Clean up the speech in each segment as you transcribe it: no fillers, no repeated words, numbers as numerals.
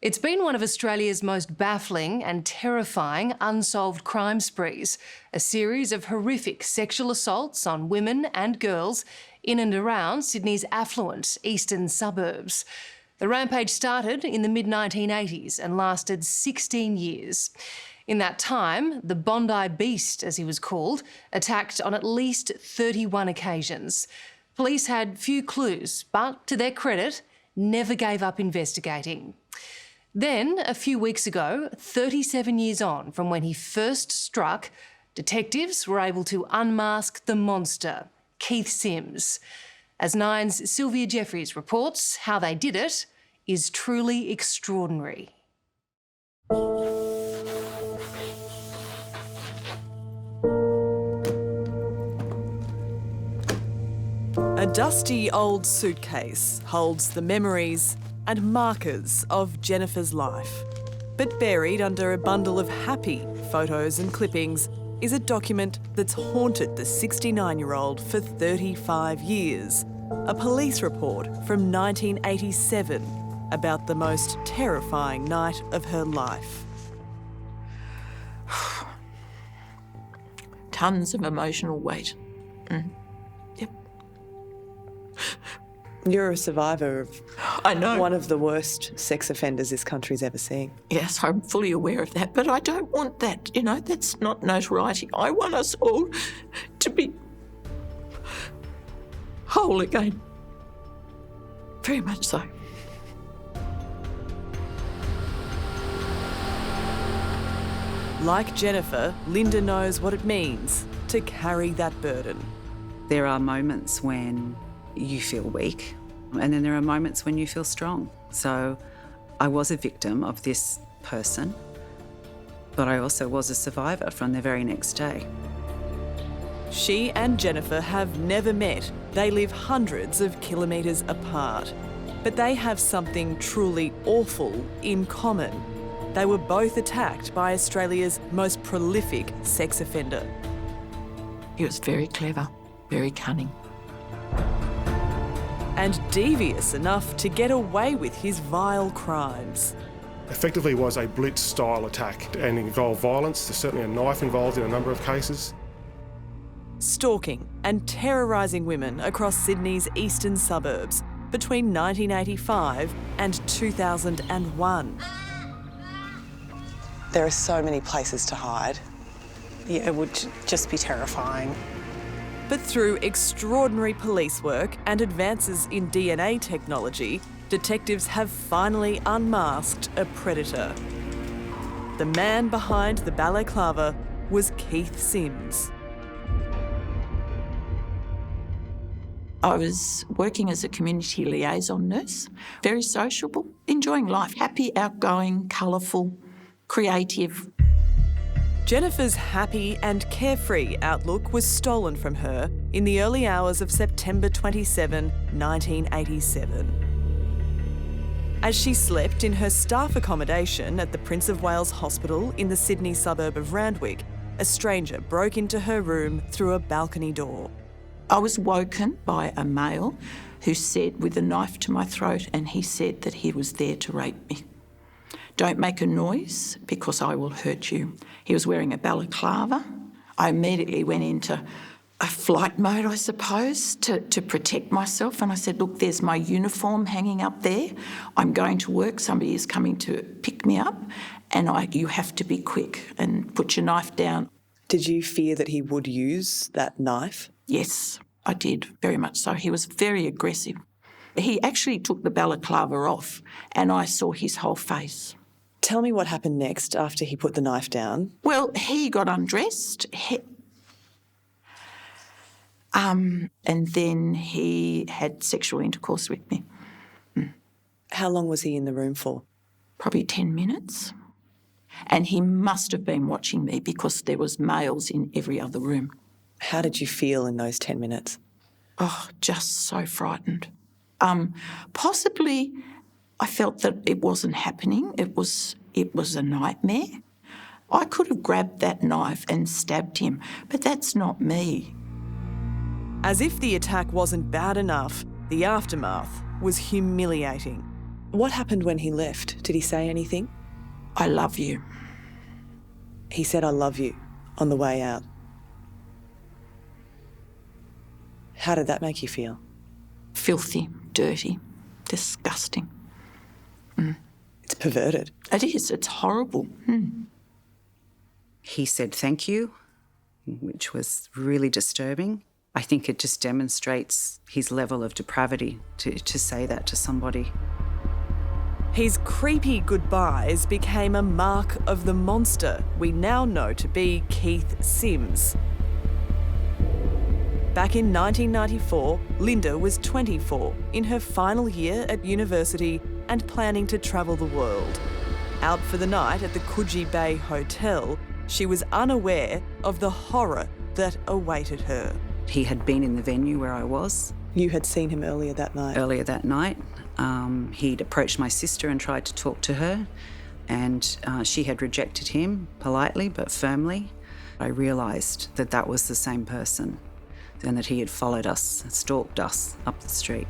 It's been one of Australia's most baffling and terrifying unsolved crime sprees, a series of horrific sexual assaults on women and girls in and around Sydney's affluent eastern suburbs. The rampage started in the mid-1980s and lasted 16 years. In that time, the Bondi Beast, as he was called, attacked on at least 31 occasions. Police had few clues, but to their credit, never gave up investigating. Then, a few weeks ago, 37 years on from when he first struck, detectives were able to unmask the monster, Keith Sims. As Nine's Sylvia Jeffries reports, how they did it is truly extraordinary. A dusty old suitcase holds the memories and markers of Jennifer's life. But buried under a bundle of happy photos and clippings is a document that's haunted the 69-year-old for 35 years. A police report from 1987 about the most terrifying night of her life. Tons of emotional weight. Yep. You're a survivor of I know. one of the worst sex offenders this country's ever seen. Yes, I'm fully aware of that, but I don't want that, that's not notoriety. I want us all to be whole again. Very much so. Like Jennifer, Linda knows what it means to carry that burden. There are moments when you feel weak, and then there are moments when you feel strong. So I was a victim of this person, but I also was a survivor from the very next day. She and Jennifer have never met. They live hundreds of kilometres apart. But they have something truly awful in common. They were both attacked by Australia's most prolific sex offender. He was very clever, very cunning. And devious enough to get away with his vile crimes. Effectively was a blitz-style attack and involved violence. There's certainly a knife involved in a number of cases. Stalking and terrorising women across Sydney's eastern suburbs between 1985 and 2001. There are so many places to hide. Yeah, it would just be terrifying. But through extraordinary police work and advances in DNA technology, detectives have finally unmasked a predator. The man behind the balaclava was Keith Sims. I was working as a community liaison nurse, very sociable, enjoying life, happy, outgoing, colourful, creative. Jennifer's happy and carefree outlook was stolen from her in the early hours of September 27, 1987. As she slept in her staff accommodation at the Prince of Wales Hospital in the Sydney suburb of Randwick, a stranger broke into her room through a balcony door. I was woken by a male who said, with a knife to my throat, and he said that he was there to rape me. Don't make a noise because I will hurt you. He was wearing a balaclava. I immediately went into a flight mode, I suppose, to protect myself. And I said, look, there's my uniform hanging up there. I'm going to work. Somebody is coming to pick me up and you have to be quick and put your knife down. Did you fear that he would use that knife? Yes, I did, very much so. He was very aggressive. He actually took the balaclava off and I saw his whole face. Tell me what happened next after he put the knife down. Well, he got undressed. And then he had sexual intercourse with me. How long was he in the room for? Probably 10 minutes. And he must have been watching me because there was males in every other room. How did you feel in those 10 minutes? Oh, just so frightened. Possibly I felt that it wasn't happening. It was a nightmare. I could have grabbed that knife and stabbed him, but that's not me. As if the attack wasn't bad enough, the aftermath was humiliating. What happened when he left? Did he say anything? I love you. He said, I love you, on the way out. How did that make you feel? Filthy, dirty, disgusting. It's perverted. It is, it's horrible. He said thank you, which was really disturbing. I think it just demonstrates his level of depravity to say that to somebody. His creepy goodbyes became a mark of the monster we now know to be Keith Sims. Back in 1994, Linda was 24, in her final year at university and planning to travel the world. Out for the night at the Coogee Bay Hotel, she was unaware of the horror that awaited her. He had been in the venue where I was You had seen him earlier that night. earlier that night. He'd approached my sister and tried to talk to her, and she had rejected him politely but firmly. I realised that that was the same person and that he had followed us, stalked us up the street.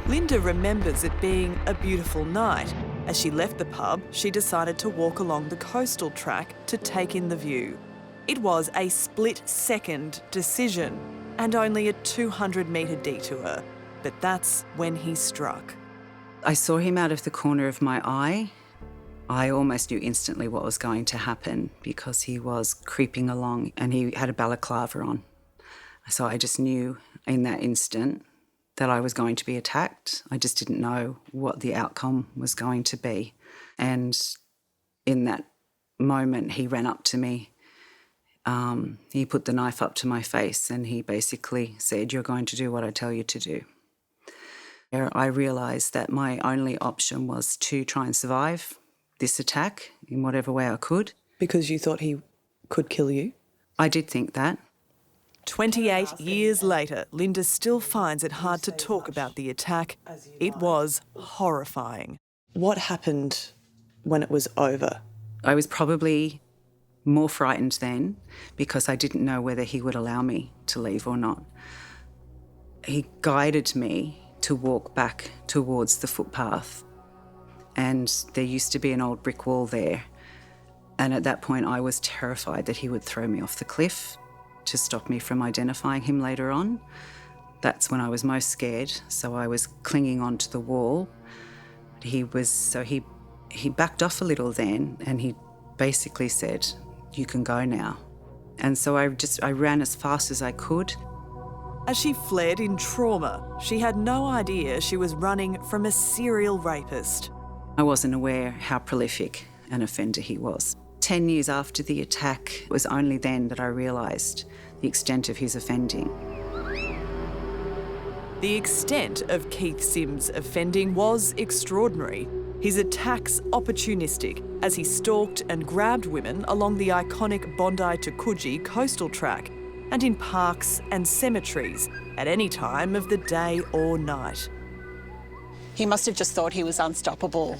Linda remembers it being a beautiful night. As she left the pub, she decided to walk along the coastal track to take in the view. It was a split-second decision and only a 200-metre detour, but that's when he struck. I saw him out of the corner of my eye. I almost knew instantly what was going to happen because he was creeping along and he had a balaclava on. So I just knew in that instant that I was going to be attacked. I just didn't know what the outcome was going to be. And in that moment, he ran up to me. He put the knife up to my face and he basically said, "You're going to do what I tell you to do." I realised that my only option was to try and survive this attack in whatever way I could. Because you thought he could kill you? I did think that. 28 years later, Linda still finds it hard to talk about the attack. It was horrifying. What happened when it was over? I was probably more frightened then because I didn't know whether he would allow me to leave or not. He guided me to walk back towards the footpath, and there used to be an old brick wall there. And at that point, I was terrified that he would throw me off the cliff to stop me from identifying him later on. That's when I was most scared, so I was clinging onto the wall. He backed off a little then, and he basically said, "You can go now." And so I ran as fast as I could. As she fled in trauma, she had no idea she was running from a serial rapist. I wasn't aware how prolific an offender he was. 10 years after the attack, it was only then that I realised the extent of his offending. The extent of Keith Sims' offending was extraordinary. His attacks opportunistic as he stalked and grabbed women along the iconic Bondi to Coogee coastal track and in parks and cemeteries at any time of the day or night. He must have just thought he was unstoppable.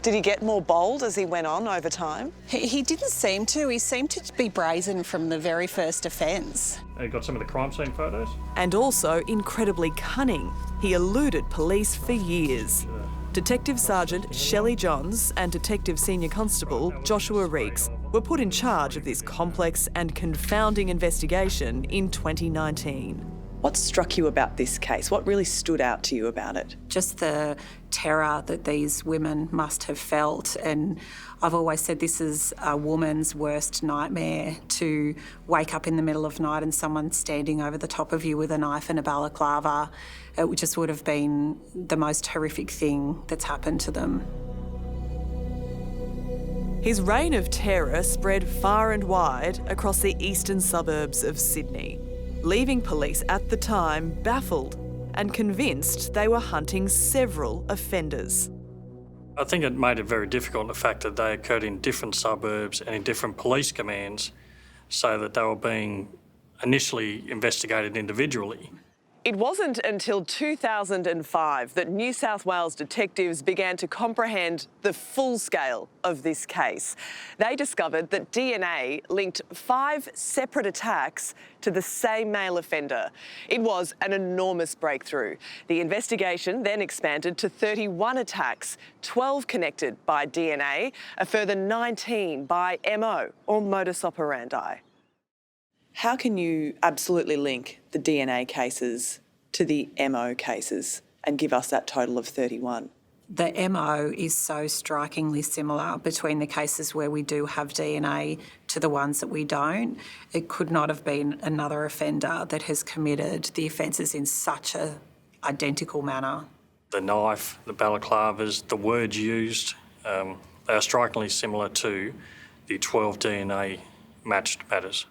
Did he get more bold as he went on over time? He didn't seem to. He seemed to be brazen from the very first offence. Got some of the crime scene photos. And also incredibly cunning. He eluded police for years. Detective Sergeant Shelley Johns and Detective Senior Constable Joshua Reeks were put in charge of this complex and confounding investigation in 2019. What struck you about this case? What really stood out to you about it? Just the terror that these women must have felt. And I've always said this is a woman's worst nightmare, to wake up in the middle of night and someone standing over the top of you with a knife and a balaclava. It just would have been the most horrific thing that's happened to them. His reign of terror spread far and wide across the eastern suburbs of Sydney, leaving police at the time baffled and convinced they were hunting several offenders. I think it made it very difficult, the fact that they occurred in different suburbs and in different police commands, so that they were being initially investigated individually. It wasn't until 2005 that New South Wales detectives began to comprehend the full scale of this case. They discovered that DNA linked 5 separate attacks to the same male offender. It was an enormous breakthrough. The investigation then expanded to 31 attacks, 12 connected by DNA, a further 19 by MO or modus operandi. How can you absolutely link the DNA cases to the MO cases and give us that total of 31? The MO is so strikingly similar between the cases where we do have DNA to the ones that we don't. It could not have been another offender that has committed the offences in such a identical manner. The knife, the balaclavas, the words used, they are strikingly similar to the 12 DNA matched matters.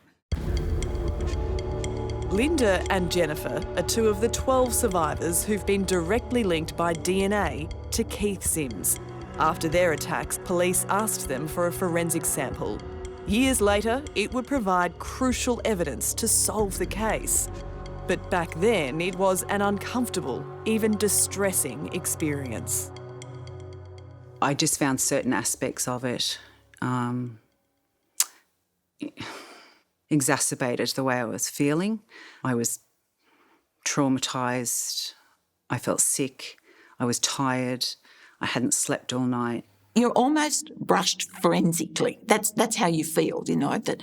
Linda and Jennifer are 2 of the 12 survivors who've been directly linked by DNA to Keith Sims. After their attacks, police asked them for a forensic sample. Years later, it would provide crucial evidence to solve the case. But back then, it was an uncomfortable, even distressing experience. I just found certain aspects of it exacerbated the way I was feeling. I was traumatised. I felt sick. I was tired. I hadn't slept all night. You're almost brushed forensically. That's how you feel, you know, that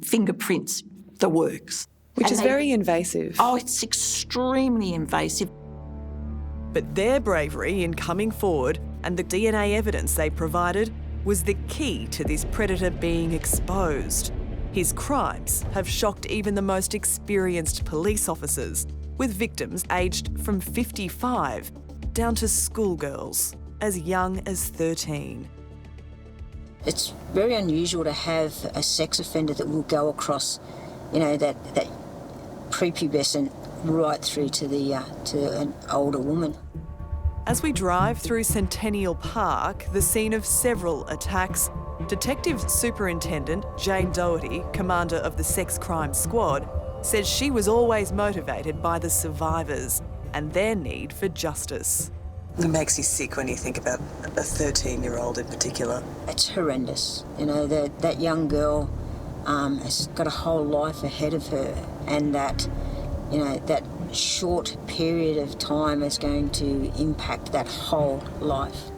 fingerprints the works. Which is very invasive. Oh, it's extremely invasive. But their bravery in coming forward and the DNA evidence they provided was the key to this predator being exposed. His crimes have shocked even the most experienced police officers, with victims aged from 55 down to schoolgirls as young as 13. It's very unusual to have a sex offender that will go across, you know, that prepubescent right through to an older woman. As we drive through Centennial Park, the scene of several attacks, Detective Superintendent Jane Doherty, commander of the Sex Crime Squad, says she was always motivated by the survivors and their need for justice. It makes you sick when you think about a 13-year-old in particular. It's horrendous. You know, that young girl has got a whole life ahead of her, and that, you know, that short period of time is going to impact that whole life.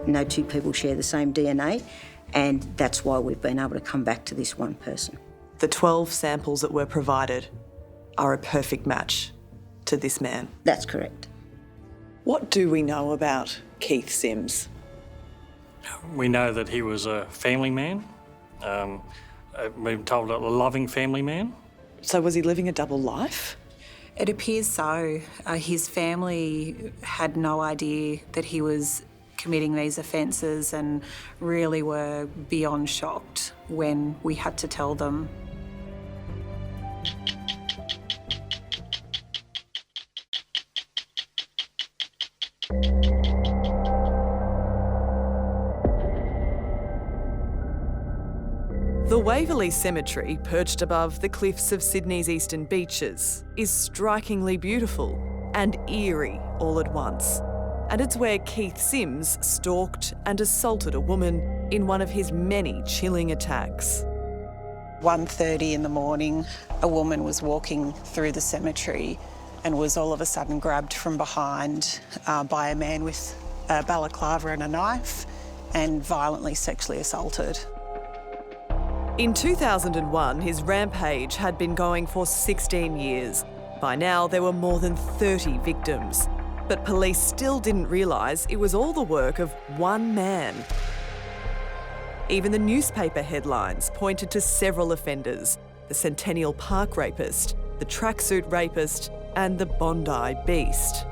No 2 people share the same DNA, and that's why we've been able to come back to this one person. The 12 samples that were provided are a perfect match to this man. That's correct. What do we know about Keith Sims? We know that he was a family man. We've been told a loving family man. So was he living a double life? It appears so. His family had no idea that he was committing these offences and really were beyond shocked when we had to tell them. The Waverley Cemetery, perched above the cliffs of Sydney's eastern beaches, is strikingly beautiful and eerie all at once. And it's where Keith Sims stalked and assaulted a woman in one of his many chilling attacks. 1:30 in the morning, a woman was walking through the cemetery and was all of a sudden grabbed from behind by a man with a balaclava and a knife and violently sexually assaulted. In 2001, his rampage had been going for 16 years. By now, there were more than 30 victims. But police still didn't realise it was all the work of one man. Even the newspaper headlines pointed to several offenders: the Centennial Park rapist, the tracksuit rapist, and the Bondi Beast.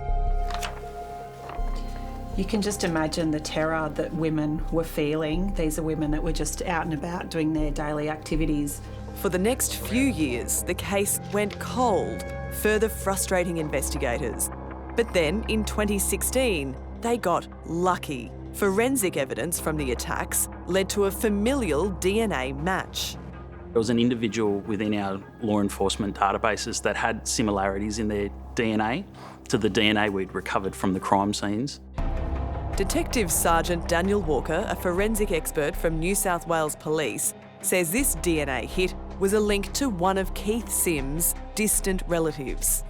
You can just imagine the terror that women were feeling. These are women that were just out and about doing their daily activities. For the next few years, the case went cold, further frustrating investigators. But then, in 2016, they got lucky. Forensic evidence from the attacks led to a familial DNA match. There was an individual within our law enforcement databases that had similarities in their DNA to the DNA we'd recovered from the crime scenes. Detective Sergeant Daniel Walker, a forensic expert from New South Wales Police, says this DNA hit was a link to one of Keith Sims' distant relatives.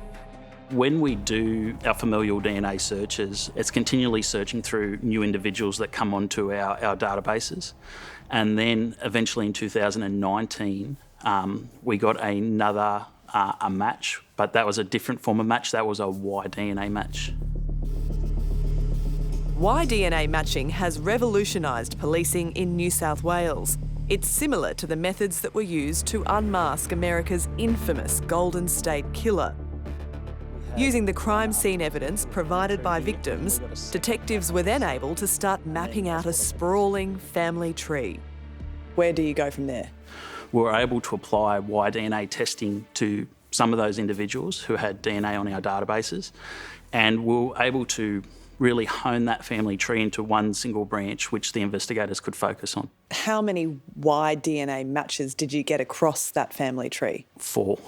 When we do our familial DNA searches, it's continually searching through new individuals that come onto our databases. And then eventually in 2019, we got another a match, but that was a different form of match. That was a Y-DNA match. Y-DNA matching has revolutionised policing in New South Wales. It's similar to the methods that were used to unmask America's infamous Golden State Killer. Using the crime scene evidence provided by victims, detectives were then able to start mapping out a sprawling family tree. Where do you go from there? We were able to apply Y-DNA testing to some of those individuals who had DNA on our databases, and we were able to really hone that family tree into one single branch which the investigators could focus on. How many Y-DNA matches did you get across that family tree? 4.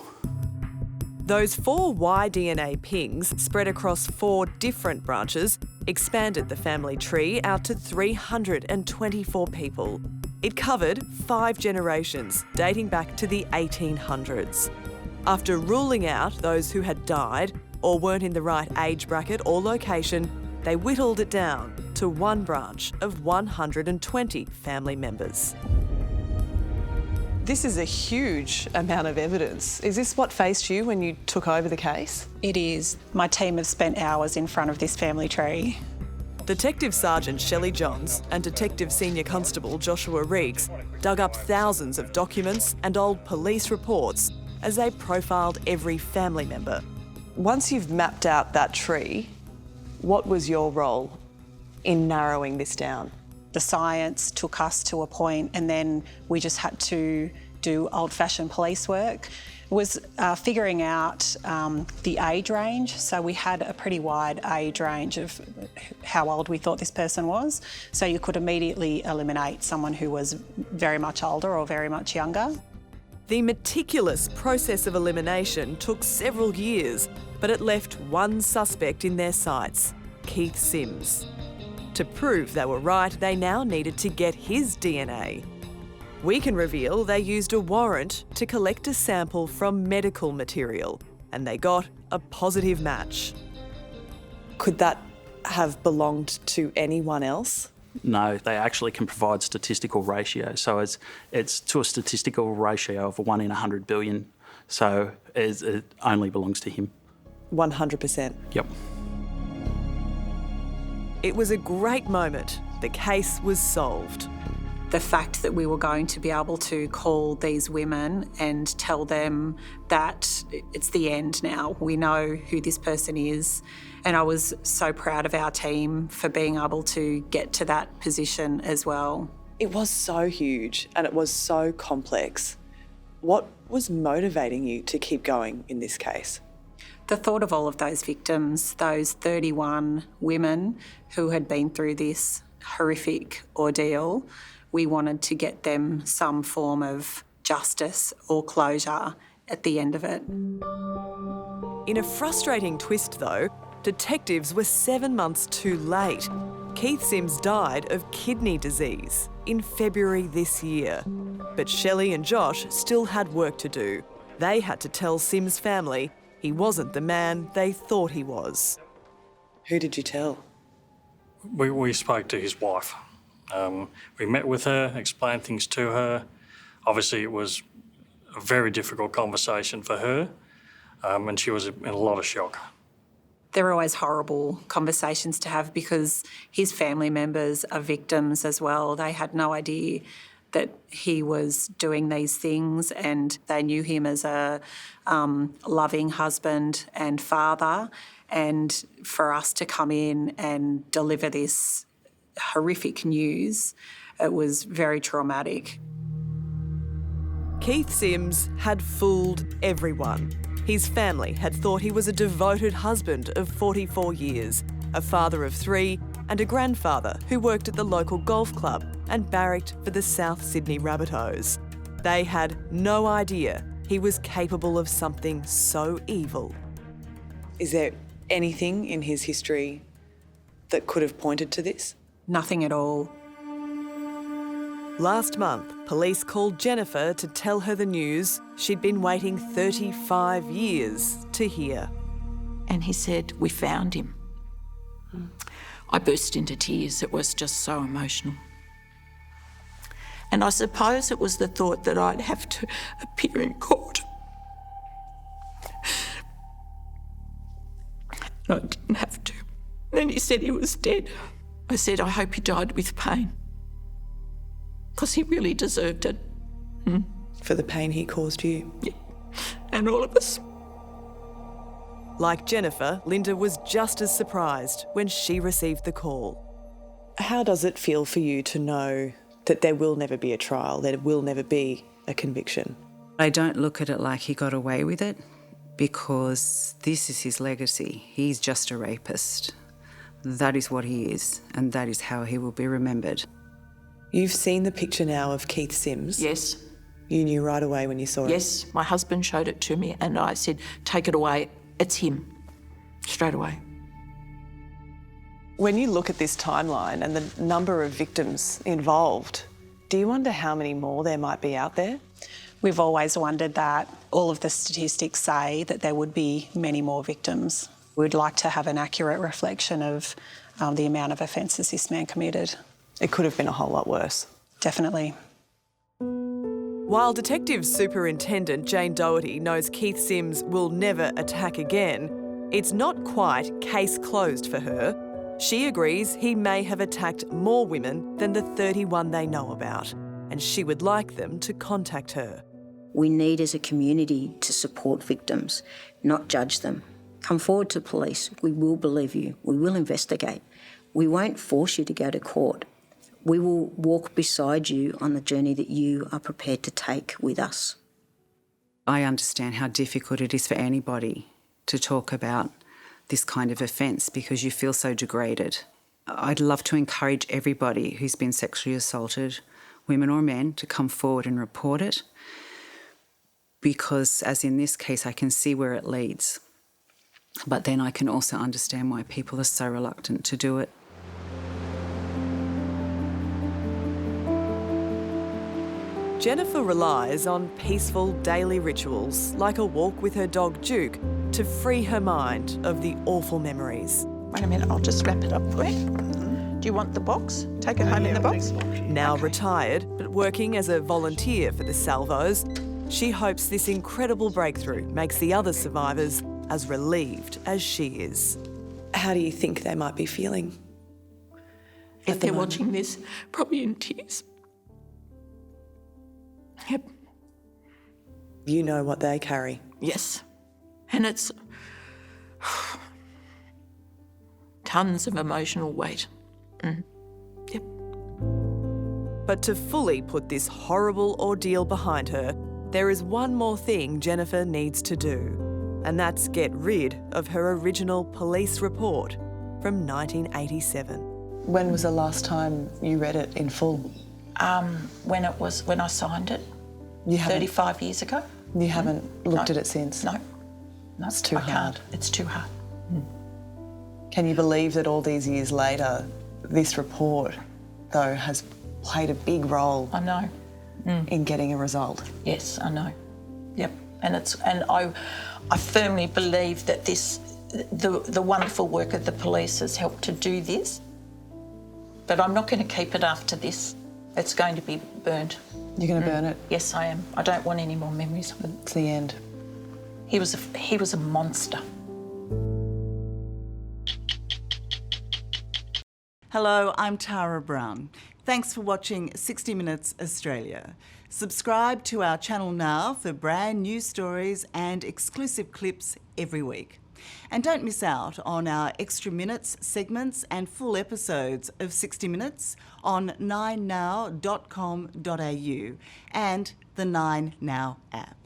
Those 4 Y-DNA pings spread across 4 different branches expanded the family tree out to 324 people. It covered 5 generations, dating back to the 1800s. After ruling out those who had died or weren't in the right age bracket or location, they whittled it down to one branch of 120 family members. This is a huge amount of evidence. Is this what faced you when you took over the case? It is. My team have spent hours in front of this family tree. Detective Sergeant Shelley Johns and Detective Senior Constable Joshua Reeks dug up thousands of documents and old police reports as they profiled every family member. Once you've mapped out that tree, what was your role in narrowing this down? The science took us to a point, and then we just had to do old-fashioned police work. It was figuring out the age range. So we had a pretty wide age range of how old we thought this person was. So you could immediately eliminate someone who was very much older or very much younger. The meticulous process of elimination took several years, but it left one suspect in their sights, Keith Sims. To prove they were right, they now needed to get his DNA. We can reveal they used a warrant to collect a sample from medical material, and they got a positive match. Could that have belonged to anyone else? No, they actually can provide statistical ratios. So it's to a statistical ratio of 1 in 100 billion. So it only belongs to him. 100%? Yep. It was a great moment. The case was solved. The fact that we were going to be able to call these women and tell them that it's the end now. We know who this person is. And I was so proud of our team for being able to get to that position as well. It was so huge and it was so complex. What was motivating you to keep going in this case? The thought of all of those victims, those 31 women who had been through this horrific ordeal, we wanted to get them some form of justice or closure at the end of it. In a frustrating twist, though, detectives were 7 months too late. Keith Sims died of kidney disease in February this year. But Shelley and Josh still had work to do. They had to tell Sims' family he wasn't the man they thought he was. Who did you tell? We spoke to his wife. We met with her, explained things to her. Obviously, it was a very difficult conversation for her, and she was in a lot of shock. They're always horrible conversations to have because his family members are victims as well. They had no idea that he was doing these things, and they knew him as a loving husband and father. And for us to come in and deliver this horrific news, it was very traumatic. Keith Sims had fooled everyone. His family had thought he was a devoted husband of 44 years, a father of 3, and a grandfather who worked at the local golf club and barracked for the South Sydney Rabbitohs. They had no idea he was capable of something so evil. Is there anything in his history that could have pointed to this? Nothing at all. Last month, police called Jennifer to tell her the news she'd been waiting 35 years to hear. And he said, "We found him." I burst into tears. It was just so emotional. And I suppose it was the thought that I'd have to appear in court. And I didn't have to. Then he said he was dead. I said, "I hope he died with pain." Because he really deserved it. For the pain he caused you? Yeah. And all of us. Like Jennifer, Linda was just as surprised when she received the call. How does it feel for you to know that there will never be a trial, there will never be a conviction? I don't look at it like he got away with it, because this is his legacy. He's just a rapist. That is what he is, and that is how he will be remembered. You've seen the picture now of Keith Sims. Yes. You knew right away when you saw it? Yes, my husband showed it to me and I said, "Take it away, it's him." Straight away. When you look at this timeline and the number of victims involved, do you wonder how many more there might be out there? We've always wondered that. All of the statistics say that there would be many more victims. We'd like to have an accurate reflection of the amount of offences this man committed. It could have been a whole lot worse. Definitely. While Detective Superintendent Jane Doherty knows Keith Sims will never attack again, it's not quite case closed for her. She agrees he may have attacked more women than the 31 they know about, and she would like them to contact her. We need as a community to support victims, not judge them. Come forward to police. We will believe you. We will investigate. We won't force you to go to court. We will walk beside you on the journey that you are prepared to take with us. I understand how difficult it is for anybody to talk about this kind of offence because you feel so degraded. I'd love to encourage everybody who's been sexually assaulted, women or men, to come forward and report it, because, as in this case, I can see where it leads. But then I can also understand why people are so reluctant to do it. Jennifer relies on peaceful daily rituals, like a walk with her dog Duke, to free her mind of the awful memories. Wait a minute, I'll just wrap it up for you. Do you want the box? Take it home in the box? Now retired, but working as a volunteer for the Salvos, she hopes this incredible breakthrough makes the other survivors as relieved as she is. How do you think they might be feeling? If they're watching this, probably in tears. Yep. You know what they carry. Yes. And it's tons of emotional weight. Yep. But to fully put this horrible ordeal behind her, there is one more thing Jennifer needs to do, and that's get rid of her original police report from 1987. When was the last time you read it in full? When I signed it, You haven't, 35 years ago. you haven't looked at it since? No. It's too I can't. hard. It's too hard. Can you believe that all these years later, this report, though, has played a big role I know. in getting a result? Yes, I know. Yep. And I firmly believe that the wonderful work of the police has helped to do this. But I'm not going to keep it after this. It's going to be burned. You're going to burn it? Yes, I am. I don't want any more memories of it. It's the end. He was a monster. Hello, I'm Tara Brown. Thanks for watching 60 Minutes Australia. Subscribe to our channel now for brand new stories and exclusive clips every week. And don't miss out on our extra minutes, segments and full episodes of 60 Minutes on 9now.com.au and the 9Now app.